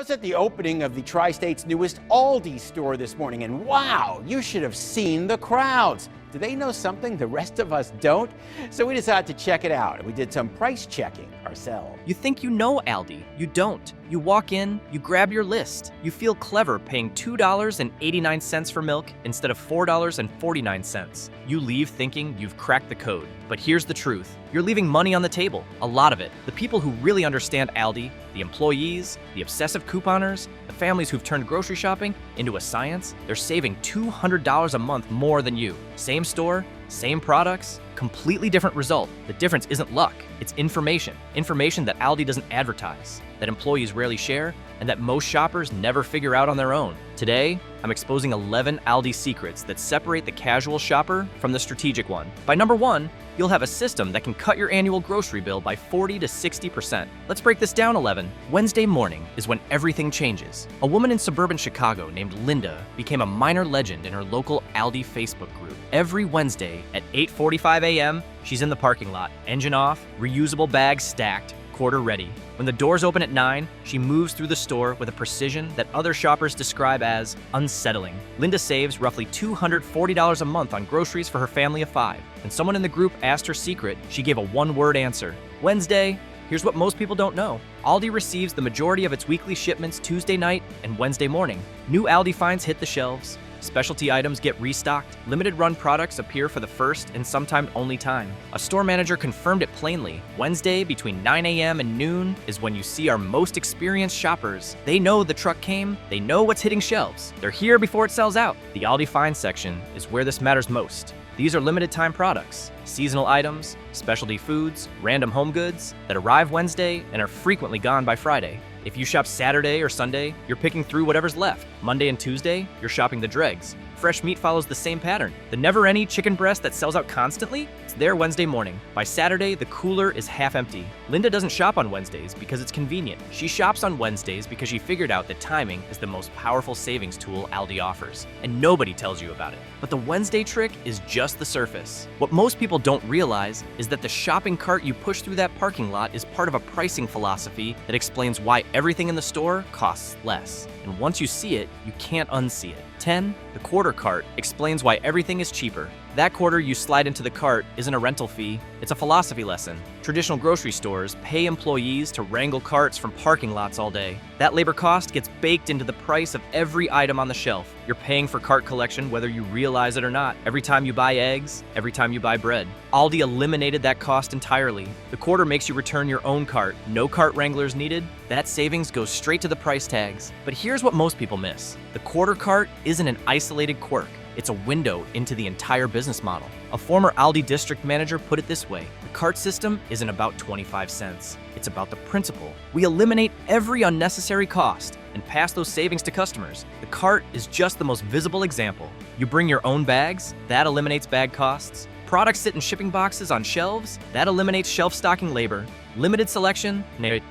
was at the opening of the Tri-State's newest Aldi store this morning, and wow, you should have seen the crowds. Do they know something the rest of us don't? So we decided to check it out, and we did some price checking ourselves. You think you know Aldi. You don't. You walk in, you grab your list. You feel clever paying $2.89 for milk instead of $4.49. You leave thinking you've cracked the code. But here's the truth. You're leaving money on the table, a lot of it. The people who really understand Aldi, the employees, the obsessive couponers, the families who've turned grocery shopping into a science, they're saving $200 a month more than you. Same store, same products, completely different result. The difference isn't luck, it's information. Information that Aldi doesn't advertise, that employees rarely share, and that most shoppers never figure out on their own. Today, I'm exposing 11 Aldi secrets that separate the casual shopper from the strategic one. By number 1, you'll have a system that can cut your annual grocery bill by 40 to 60%. Let's break this down 11. Wednesday morning is when everything changes. A woman in suburban Chicago named Linda became a minor legend in her local Aldi Facebook group. Every Wednesday at 8:45 a.m., she's in the parking lot, engine off, reusable bags stacked, quarter ready. When the doors open at 9, she moves through the store with a precision that other shoppers describe as unsettling. Linda saves roughly $240 a month on groceries for her family of 5. When someone in the group asked her secret, she gave a one-word answer: Wednesday. Here's what most people don't know. Aldi receives the majority of its weekly shipments Tuesday night and Wednesday morning. New Aldi finds hit the shelves. Specialty items get restocked. Limited run products appear for the first and sometimes only time. A store manager confirmed it plainly. Wednesday between 9 a.m. and noon is when you see our most experienced shoppers. They know the truck came. They know what's hitting shelves. They're here before it sells out. The Aldi Find section is where this matters most. These are limited time products, seasonal items, specialty foods, random home goods that arrive Wednesday and are frequently gone by Friday. If you shop Saturday or Sunday, you're picking through whatever's left. Monday and Tuesday, you're shopping the dregs. Fresh meat follows the same pattern. The never-ending chicken breast that sells out constantly, it's there Wednesday morning. By Saturday, the cooler is half empty. Linda doesn't shop on Wednesdays because it's convenient. She shops on Wednesdays because she figured out that timing is the most powerful savings tool Aldi offers, and nobody tells you about it. But the Wednesday trick is just the surface. What most people don't realize is that the shopping cart you push through that parking lot is part of a pricing philosophy that explains why everything in the store costs less. And once you see it, you can't unsee it. 10. The quarter cart explains why everything is cheaper. That quarter you slide into the cart isn't a rental fee, it's a philosophy lesson. Traditional grocery stores pay employees to wrangle carts from parking lots all day. That labor cost gets baked into the price of every item on the shelf. You're paying for cart collection whether you realize it or not. Every time you buy eggs, every time you buy bread. Aldi eliminated that cost entirely. The quarter makes you return your own cart. No cart wranglers needed. That savings goes straight to the price tags. But here's what most people miss. The quarter cart isn't an isolated quirk. It's a window into the entire business model. A former Aldi district manager put it this way: the cart system isn't about 25 cents. It's about the principle. We eliminate every unnecessary cost and pass those savings to customers. The cart is just the most visible example. You bring your own bags, that eliminates bag costs. Products sit in shipping boxes on shelves, that eliminates shelf stocking labor. Limited selection,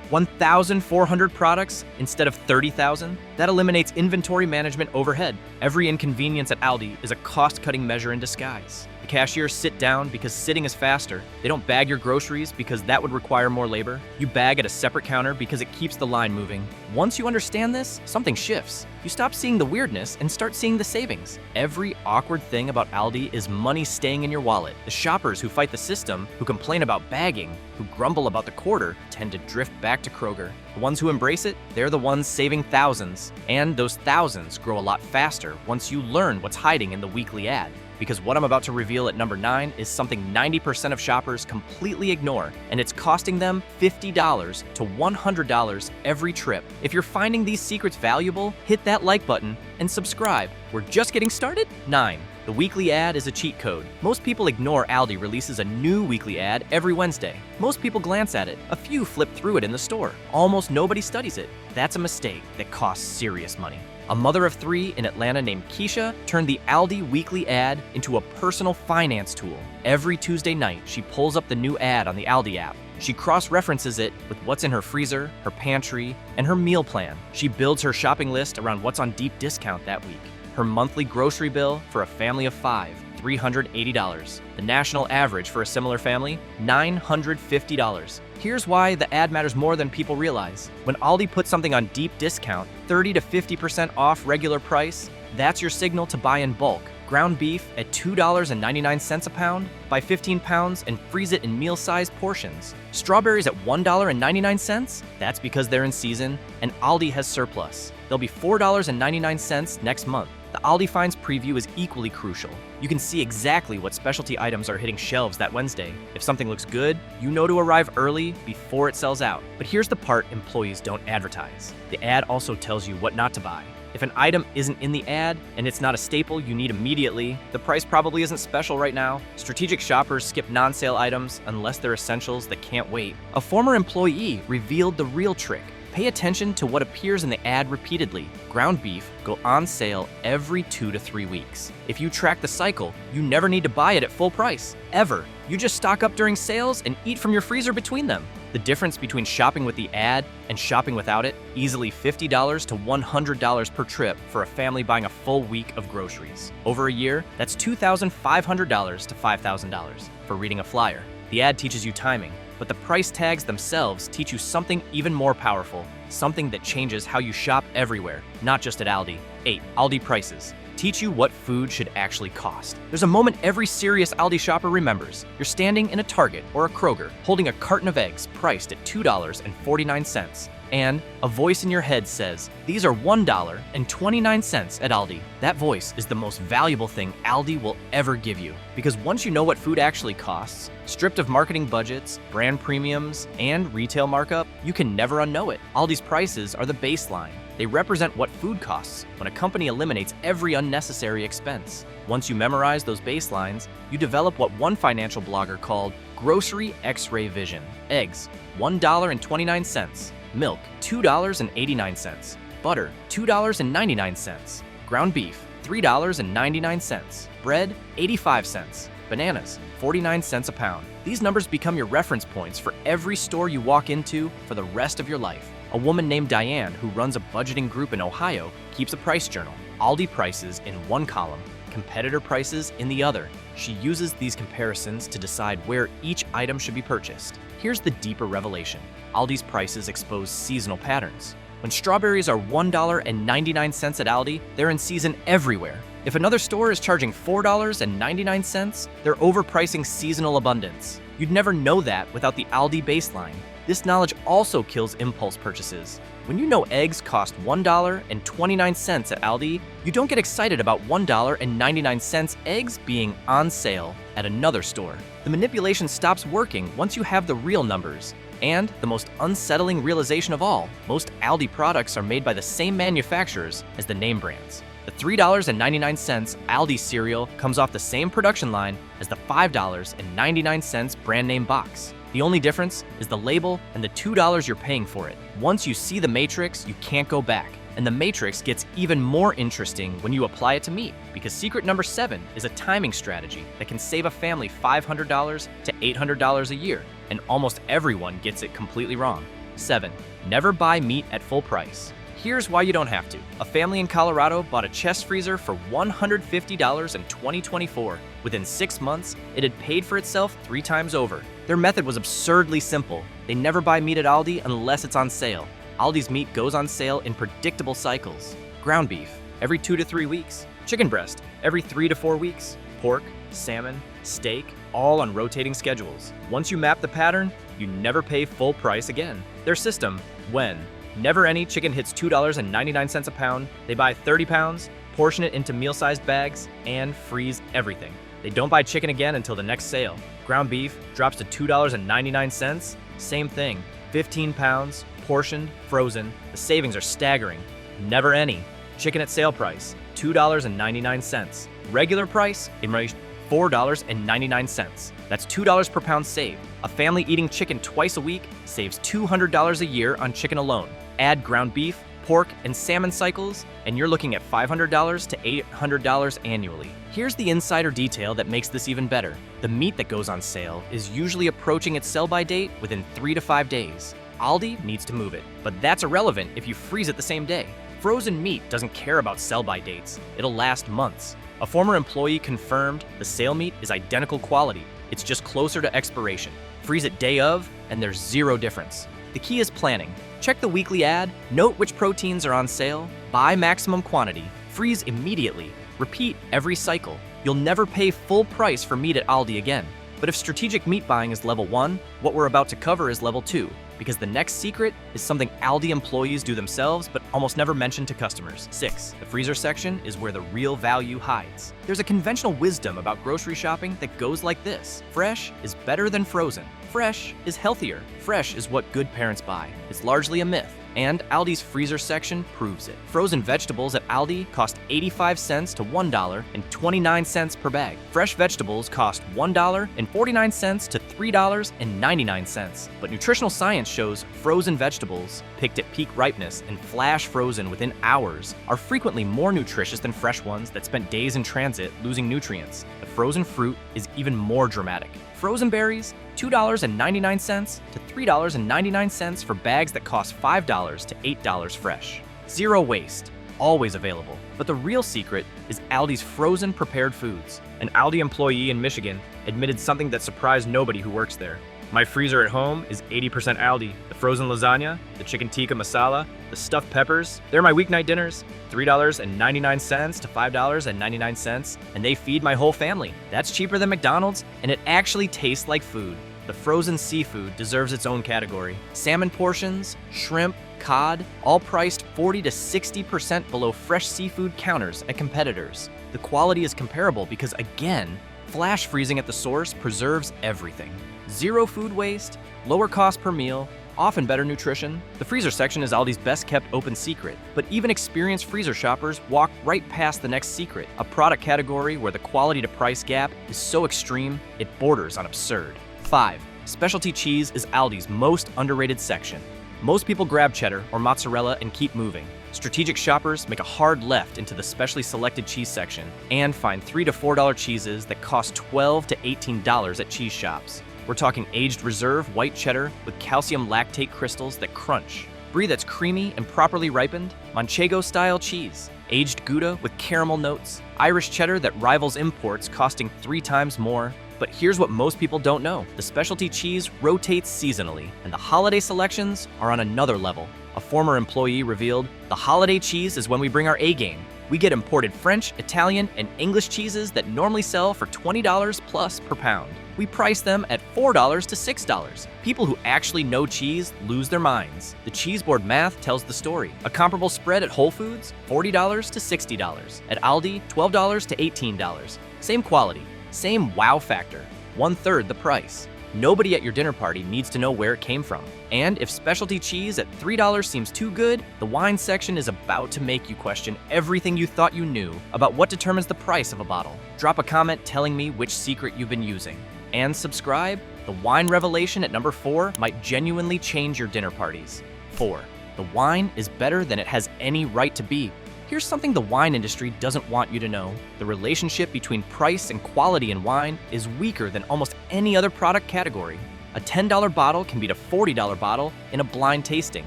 1,400 products instead of 30,000. That eliminates inventory management overhead. Every inconvenience at Aldi is a cost-cutting measure in disguise. The cashiers sit down because sitting is faster. They don't bag your groceries because that would require more labor. You bag at a separate counter because it keeps the line moving. Once you understand this, something shifts. You stop seeing the weirdness and start seeing the savings. Every awkward thing about Aldi is money staying in your wallet. The shoppers who fight the system, who complain about bagging, who grumble about the quarter, tend to drift back to Kroger. The ones who embrace it, they're the ones saving thousands. And those thousands grow a lot faster once you learn what's hiding in the weekly ad. Because what I'm about to reveal at number 9 is something 90% of shoppers completely ignore, and it's costing them $50 to $100 every trip. If you're finding these secrets valuable, hit that like button and subscribe. We're just getting started. 9. The weekly ad is a cheat code. Most people ignore Aldi releases a new weekly ad every Wednesday. Most people glance at it. A few flip through it in the store. Almost nobody studies it. That's a mistake that costs serious money. A mother of 3 in Atlanta named Keisha turned the Aldi weekly ad into a personal finance tool. Every Tuesday night, she pulls up the new ad on the Aldi app. She cross-references it with what's in her freezer, her pantry, and her meal plan. She builds her shopping list around what's on deep discount that week. Her monthly grocery bill for a family of 5, $380. The national average for a similar family, $950. Here's why the ad matters more than people realize. When Aldi puts something on deep discount, 30 to 50% off regular price, that's your signal to buy in bulk. Ground beef at $2.99 a pound, buy 15 pounds and freeze it in meal-sized portions. Strawberries at $1.99, that's because they're in season, and Aldi has surplus. They'll be $4.99 next month. The Aldi Finds preview is equally crucial. You can see exactly what specialty items are hitting shelves that Wednesday. If something looks good, you know to arrive early before it sells out. But here's the part employees don't advertise. The ad also tells you what not to buy. If an item isn't in the ad and it's not a staple you need immediately, the price probably isn't special right now. Strategic shoppers skip non-sale items unless they're essentials that can't wait. A former employee revealed the real trick. Pay attention to what appears in the ad repeatedly. Ground beef go on sale every 2 to 3 weeks. If you track the cycle, you never need to buy it at full price, ever. You just stock up during sales and eat from your freezer between them. The difference between shopping with the ad and shopping without it, easily $50 to $100 per trip for a family buying a full week of groceries. Over a year, that's $2,500 to $5,000 for reading a flyer. The ad teaches you timing, but the price tags themselves teach you something even more powerful, something that changes how you shop everywhere, not just at Aldi. 8. Aldi prices. Teach you what food should actually cost. There's a moment every serious Aldi shopper remembers. You're standing in a Target or a Kroger, holding a carton of eggs priced at $2.49. And a voice in your head says, these are $1.29 at Aldi. That voice is the most valuable thing Aldi will ever give you. Because once you know what food actually costs, stripped of marketing budgets, brand premiums, and retail markup, you can never unknow it. Aldi's prices are the baseline. They represent what food costs when a company eliminates every unnecessary expense. Once you memorize those baselines, you develop what one financial blogger called grocery X-ray vision. Eggs, $1.29. Milk, $2.89. Butter, $2.99. Ground beef, $3.99. Bread, 85 cents. Bananas, 49 cents a pound. These numbers become your reference points for every store you walk into for the rest of your life. A woman named Diane, who runs a budgeting group in Ohio, keeps a price journal. Aldi prices in one column, competitor prices in the other. She uses these comparisons to decide where each item should be purchased. Here's the deeper revelation. Aldi's prices expose seasonal patterns. When strawberries are $1.99 at Aldi, they're in season everywhere. If another store is charging $4.99, they're overpricing seasonal abundance. You'd never know that without the Aldi baseline. This knowledge also kills impulse purchases. When you know eggs cost $1.29 at Aldi, you don't get excited about $1.99 eggs being on sale at another store. The manipulation stops working once you have the real numbers. And the most unsettling realization of all, most Aldi products are made by the same manufacturers as the name brands. The $3.99 Aldi cereal comes off the same production line as the $5.99 brand name box. The only difference is the label and the $2 you're paying for it. Once you see the matrix, you can't go back. And the matrix gets even more interesting when you apply it to meat, because secret number 7 is a timing strategy that can save a family $500 to $800 a year, and almost everyone gets it completely wrong. 7. Never buy meat at full price. Here's why you don't have to. A family in Colorado bought a chest freezer for $150 in 2024. Within 6 months, it had paid for itself 3 times over. Their method was absurdly simple. They never buy meat at Aldi unless it's on sale. Aldi's meat goes on sale in predictable cycles. Ground beef, every 2 to 3 weeks. Chicken breast, every 3 to 4 weeks. Pork, salmon, steak, all on rotating schedules. Once you map the pattern, you never pay full price again. Their system, when never any chicken hits $2.99 a pound, they buy 30 pounds, portion it into meal-sized bags, and freeze everything. They don't buy chicken again until the next sale. Ground beef drops to $2.99, same thing. 15 pounds, portioned, frozen. The savings are staggering. Never any. Chicken at sale price, $2.99. Regular price, $4.99. That's $2 per pound saved. A family eating chicken twice a week saves $200 a year on chicken alone. Add ground beef, pork, and salmon cycles, and you're looking at $500 to $800 annually. Here's the insider detail that makes this even better. The meat that goes on sale is usually approaching its sell-by date within 3 to 5 days. Aldi needs to move it, but that's irrelevant if you freeze it the same day. Frozen meat doesn't care about sell-by dates. It'll last months. A former employee confirmed the sale meat is identical quality. It's just closer to expiration. Freeze it day of, and there's zero difference. The key is planning. Check the weekly ad, note which proteins are on sale, buy maximum quantity, freeze immediately, repeat every cycle. You'll never pay full price for meat at Aldi again. But if strategic meat buying is level 1, what we're about to cover is level 2, because the next secret is something Aldi employees do themselves but almost never mention to customers. 6. The freezer section is where the real value hides. There's a conventional wisdom about grocery shopping that goes like this. Fresh is better than frozen. Fresh is healthier. Fresh is what good parents buy. It's largely a myth, and Aldi's freezer section proves it. Frozen vegetables at Aldi cost 85 cents to $1.29 per bag. Fresh vegetables cost $1.49 to $3.99. But nutritional science shows frozen vegetables, picked at peak ripeness and flash frozen within hours, are frequently more nutritious than fresh ones that spent days in transit losing nutrients. The frozen fruit is even more dramatic. Frozen berries, $2.99 to $3.99 for bags that cost $5 to $8 fresh. Zero waste, always available. But the real secret is Aldi's frozen prepared foods. An Aldi employee in Michigan admitted something that surprised nobody who works there. My freezer at home is 80% Aldi. The frozen lasagna, the chicken tikka masala, the stuffed peppers, they're my weeknight dinners. $3.99 to $5.99, and they feed my whole family. That's cheaper than McDonald's, and it actually tastes like food. The frozen seafood deserves its own category. Salmon portions, shrimp, cod, all priced 40 to 60% below fresh seafood counters at competitors. The quality is comparable because, again, flash freezing at the source preserves everything. Zero food waste, lower cost per meal, often better nutrition. The freezer section is Aldi's best kept open secret, but even experienced freezer shoppers walk right past the next secret, a product category where the quality to price gap is so extreme it borders on absurd. 5. Specialty cheese is Aldi's most underrated section. Most people grab cheddar or mozzarella and keep moving. Strategic shoppers make a hard left into the specially selected cheese section and find $3 to $4 cheeses that cost $12 to $18 at cheese shops. We're talking aged reserve white cheddar with calcium lactate crystals that crunch, brie that's creamy and properly ripened, Manchego-style cheese, aged Gouda with caramel notes, Irish cheddar that rivals imports costing 3 times more. But here's what most people don't know. The specialty cheese rotates seasonally, and the holiday selections are on another level. A former employee revealed, "The holiday cheese is when we bring our A game. We get imported French, Italian, and English cheeses that normally sell for $20 plus per pound. We price them at $4 to $6. People who actually know cheese lose their minds. The cheese board math tells the story. A comparable spread at Whole Foods, $40 to $60. At Aldi, $12 to $18. Same quality, same wow factor, 1/3 the price. Nobody at your dinner party needs to know where it came from. And if specialty cheese at $3 seems too good, the wine section is about to make you question everything you thought you knew about what determines the price of a bottle. Drop a comment telling me which secret you've been using. And subscribe. The wine revelation at number 4 might genuinely change your dinner parties. 4. The wine is better than it has any right to be. Here's something the wine industry doesn't want you to know. The relationship between price and quality in wine is weaker than almost any other product category. A $10 bottle can beat a $40 bottle in a blind tasting.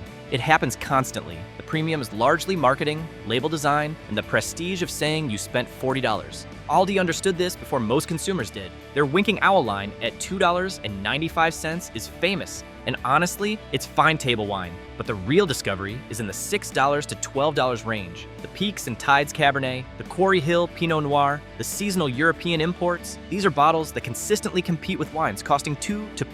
It happens constantly. The premium is largely marketing, label design, and the prestige of saying you spent $40. Aldi understood this before most consumers did. Their winking owl line at $2.95 is famous. And honestly, it's fine table wine. But the real discovery is in the $6 to $12 range. The Peaks and Tides Cabernet, the Quarry Hill Pinot Noir, the seasonal European imports, these are bottles that consistently compete with wines costing 2 to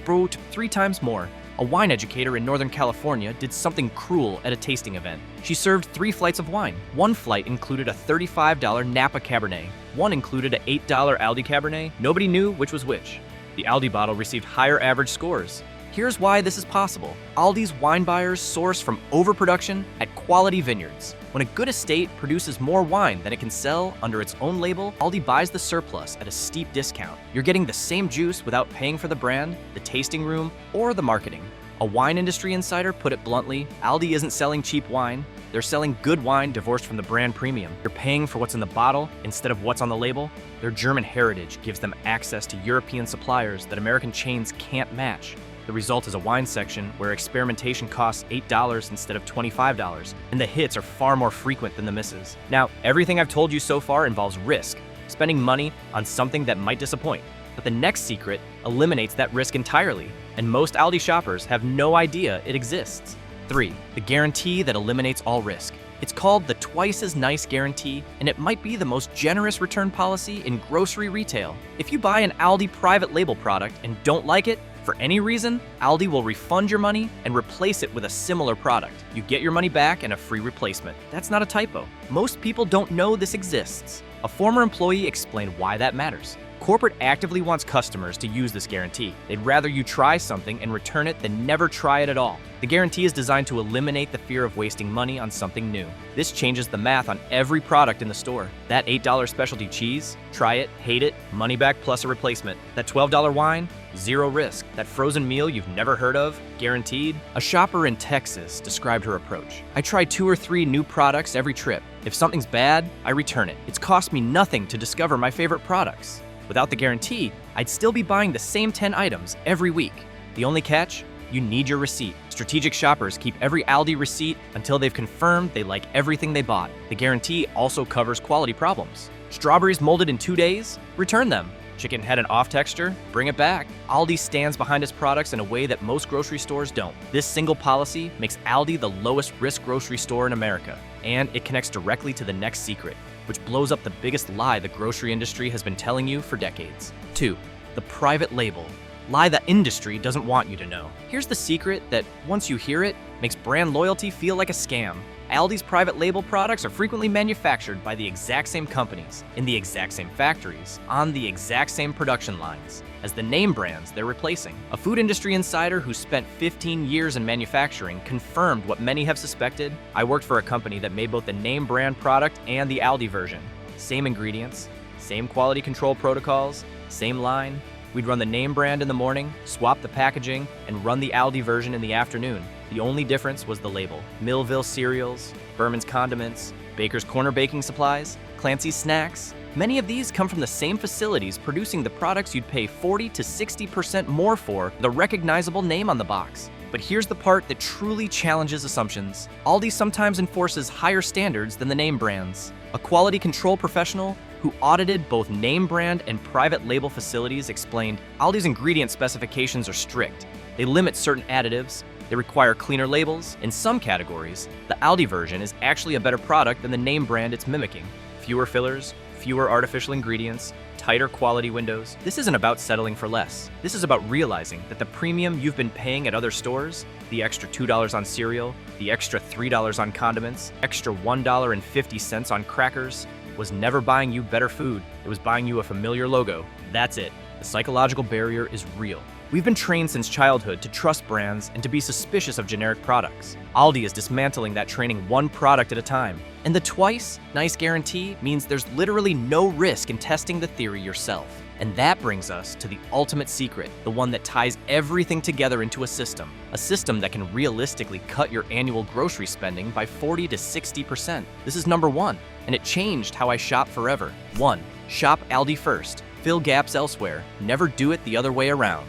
3 times more. A wine educator in Northern California did something cruel at a tasting event. She served 3 flights of wine. One flight included a $35 Napa Cabernet. One included an $8 Aldi Cabernet. Nobody knew which was which. The Aldi bottle received higher average scores. Here's why this is possible. Aldi's wine buyers source from overproduction at quality vineyards. When a good estate produces more wine than it can sell under its own label, Aldi buys the surplus at a steep discount. You're getting the same juice without paying for the brand, the tasting room, or the marketing. A wine industry insider put it bluntly, Aldi isn't selling cheap wine, they're selling good wine divorced from the brand premium. You're paying for what's in the bottle instead of what's on the label. Their German heritage gives them access to European suppliers that American chains can't match. The result is a wine section where experimentation costs $8 instead of $25, and the hits are far more frequent than the misses. Now, everything I've told you so far involves risk, spending money on something that might disappoint. But the next secret eliminates that risk entirely, and most Aldi shoppers have no idea it exists. 3. The guarantee that eliminates all risk. It's called the Twice as Nice Guarantee, and it might be the most generous return policy in grocery retail. If you buy an Aldi private label product and don't like it, for any reason, Aldi will refund your money and replace it with a similar product. You get your money back and a free replacement. That's not a typo. Most people don't know this exists. A former employee explained why that matters. Corporate actively wants customers to use this guarantee. They'd rather you try something and return it than never try it at all. The guarantee is designed to eliminate the fear of wasting money on something new. This changes the math on every product in the store. That $8 specialty cheese, try it, hate it, money back plus a replacement. That $12 wine, zero risk. That frozen meal you've never heard of, guaranteed. A shopper in Texas described her approach. I try 2 or 3 new products every trip. If something's bad, I return it. It's cost me nothing to discover my favorite products. Without the guarantee, I'd still be buying the same 10 items every week. The only catch? You need your receipt. Strategic shoppers keep every Aldi receipt until they've confirmed they like everything they bought. The guarantee also covers quality problems. Strawberries molded in 2 days? Return them. Chicken had an off texture? Bring it back. Aldi stands behind its products in a way that most grocery stores don't. This single policy makes Aldi the lowest risk grocery store in America, and it connects directly to the next secret, which blows up the biggest lie the grocery industry has been telling you for decades. 2. The private label. Lie the industry doesn't want you to know. Here's the secret that, once you hear it, makes brand loyalty feel like a scam. Aldi's private label products are frequently manufactured by the exact same companies, in the exact same factories, on the exact same production lines as the name brands they're replacing. A food industry insider who spent 15 years in manufacturing confirmed what many have suspected. I worked for a company that made both the name brand product and the Aldi version. Same ingredients, same quality control protocols, same line. We'd run the name brand in the morning, swap the packaging, and run the Aldi version in the afternoon. The only difference was the label. Millville cereals, Berman's condiments, Baker's Corner baking supplies, Clancy's snacks. Many of these come from the same facilities producing the products you'd pay 40 to 60% more for, the recognizable name on the box. But here's the part that truly challenges assumptions. Aldi sometimes enforces higher standards than the name brands. A quality control professional who audited both name brand and private label facilities explained, Aldi's ingredient specifications are strict. They limit certain additives. They require cleaner labels. In some categories, the Aldi version is actually a better product than the name brand it's mimicking. Fewer fillers, fewer artificial ingredients, tighter quality windows. This isn't about settling for less. This is about realizing that the premium you've been paying at other stores, the extra $2 on cereal, the extra $3 on condiments, extra $1.50 on crackers, was never buying you better food. It was buying you a familiar logo. That's it. The psychological barrier is real. We've been trained since childhood to trust brands and to be suspicious of generic products. Aldi is dismantling that training one product at a time. And the Twice Nice Guarantee means there's literally no risk in testing the theory yourself. And that brings us to the ultimate secret, the one that ties everything together into a system that can realistically cut your annual grocery spending by 40 to 60%. This is number 1, and it changed how I shop forever. 1. Shop Aldi first. Fill gaps elsewhere. Never do it the other way around.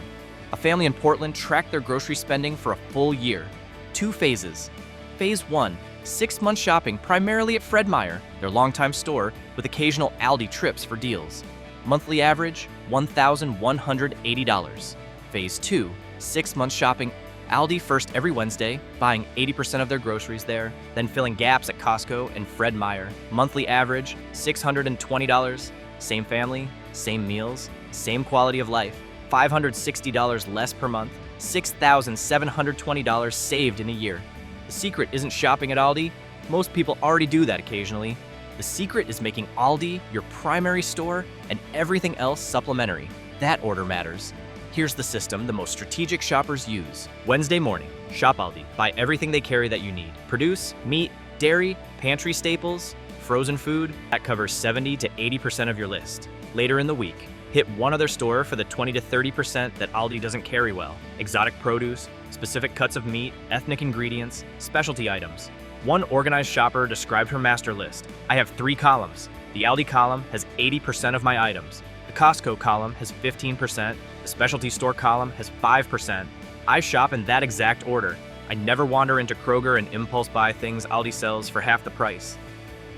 A family in Portland tracked their grocery spending for a full year. 2 phases. Phase 1. 6 months shopping primarily at Fred Meyer, their longtime store, with occasional Aldi trips for deals. Monthly average, $1,180. Phase 2, 6 months shopping Aldi first every Wednesday, buying 80% of their groceries there, then filling gaps at Costco and Fred Meyer. Monthly average, $620. Same family, same meals, same quality of life. $560 less per month, $6,720 saved in a year. The secret isn't shopping at Aldi. Most people already do that occasionally. The secret is making Aldi your primary store and everything else supplementary. That order matters. Here's the system the most strategic shoppers use. Wednesday morning, shop Aldi. Buy everything they carry that you need. Produce, meat, dairy, pantry staples, frozen food. That covers 70 to 80% of your list. Later in the week, hit one other store for the 20 to 30% that Aldi doesn't carry well. Exotic produce, specific cuts of meat, ethnic ingredients, specialty items. One organized shopper described her master list. I have 3 columns. The Aldi column has 80% of my items. The Costco column has 15%. The specialty store column has 5%. I shop in that exact order. I never wander into Kroger and impulse buy things Aldi sells for half the price.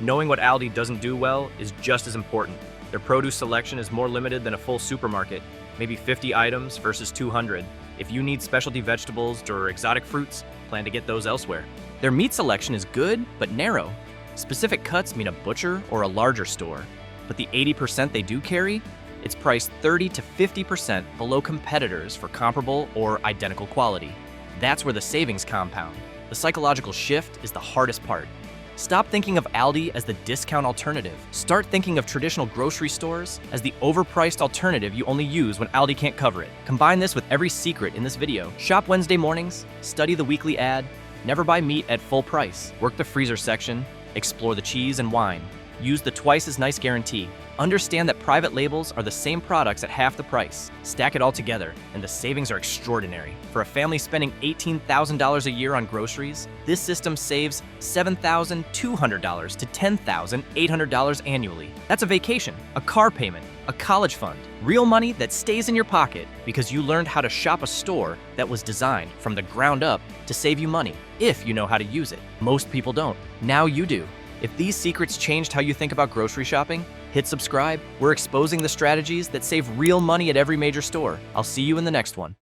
Knowing what Aldi doesn't do well is just as important. Their produce selection is more limited than a full supermarket, maybe 50 items versus 200. If you need specialty vegetables or exotic fruits, plan to get those elsewhere. Their meat selection is good, but narrow. Specific cuts mean a butcher or a larger store. But the 80% they do carry, it's priced 30 to 50% below competitors for comparable or identical quality. That's where the savings compound. The psychological shift is the hardest part. Stop thinking of Aldi as the discount alternative. Start thinking of traditional grocery stores as the overpriced alternative you only use when Aldi can't cover it. Combine this with every secret in this video. Shop Wednesday mornings, study the weekly ad, never buy meat at full price, work the freezer section, explore the cheese and wine. Use the twice as nice guarantee. Understand that private labels are the same products at half the price. Stack it all together, and the savings are extraordinary. For a family spending $18,000 a year on groceries, this system saves $7,200 to $10,800 annually. That's a vacation, a car payment, a college fund. Real money that stays in your pocket because you learned how to shop a store that was designed from the ground up to save you money, if you know how to use it. Most people don't. Now you do. If these secrets changed how you think about grocery shopping, hit subscribe. We're exposing the strategies that save real money at every major store. I'll see you in the next one.